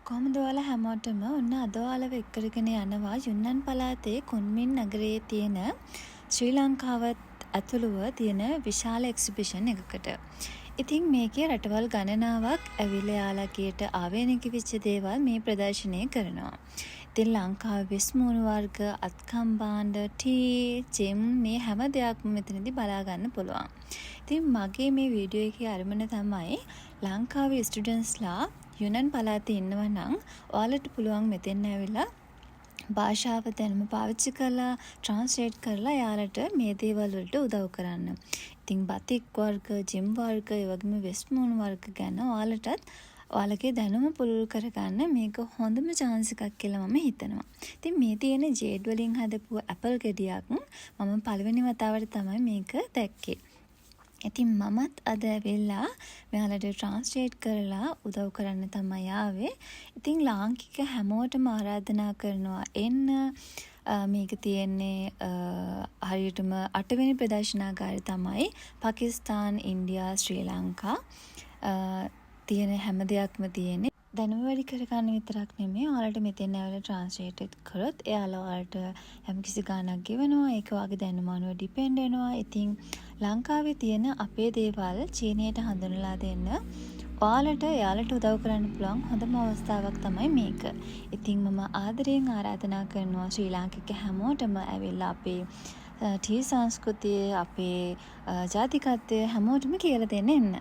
කොහොමද ඔයාලා හැමෝටම ඔන්න අද ඔයාලව එක්කරගෙන යනවා යුන්නන් පළාතේ කුන්මින් නගරයේ තියෙන ශ්‍රී ලංකාවත් ඇතුළුව තියෙන විශාල එක්සිබිෂන් එකකට. ඉතින් මේකේ රටවල් ගණනාවක් ඇවිල්ලා යාළගේට ආවේනික වෙච්ච දේවල් මේ ප්‍රදර්ශනය කරනවා. ඉතින් ලංකාවේ වෙස්මුණු වර්ග, අත්කම් භාණ්ඩ, ටී, ජෙම් මේ හැම දෙයක්ම මෙතනදී බලා ගන්න පුළුවන්. ඉතින් මගේ මේ වීඩියෝ එකේ අරමුණ තමයි ලංකාවේ ස්ටුඩන්ට්ස්ලා යුනන් පළාතේ ඉන්නවා නම් ඔයාලට පුළුවන් මෙතෙන් ඇවිල්ලා භාෂාව දැනුම පාවිච්චි කරලා ට්‍රාන්ස්ලේට් කරලා යාලට මේ දේවල් වලට උදව් කරන්න. ඉතින් බතික් වර්ග, ජිම් වර්ග, ඒ වගේම වෙස්මුණු වර්ග ගැන ඔයාලගේ දැනුම පුළුල් කරගන්න මේක හොඳම chance එකක් කියලා මම හිතනවා. ඉතින් මේ තියෙන ජේඩ් වලින් හදපු ඇපල් ගෙඩියක් මම පළවෙනි වතාවට තමයි මේක දැක්කේ. ඉතින් මමත් අද ඇවිල්ලා මෙයාලට ට්‍රාන්ස්ලේට් කරලා උදව් කරන්න තමයි ආවේ. ඉතින් ලාංකික හැමෝටම ආරාධනා කරනවා එන්න. මේක තියෙන්නේ හරියටම 8 වෙනි ප්‍රදර්ශනාගාරය තමයි පාකිස්තාන්, ඉන්දියා, ශ්‍රී ලංකා තියෙන හැම දෙයක්ම තියෙන්නේ. දැනුම වැඩි කරගන්න විතරක් නෙමෙයි ඔයාලට මෙතෙන් ඇවිල්ලා ට්‍රාන්ස්ලේට් කරොත් එයාලා ඔයාලට යම්කිසි ගාණක් ගෙවනවා. ඒක වගේ දැනුම අනුව ඩිපෙන්ඩ් වෙනවා. ඉතින් ලංකාවේ තියෙන අපේ දේවල් චීනයට හඳුන්වලා දෙන්න එයාලට උදව් කරන්න පුළුවන් හොඳම අවස්ථාවක් තමයි මේක. ඉතින් මම ආදරයෙන් ආරාධනා කරනවා ශ්‍රී ලාංකික හැමෝටම ඇවිල්ලා අපේ ටී සංස්කෘතිය, අපේ ජාතිකත්වය හැමෝටම කියලා දෙන්න එන්න.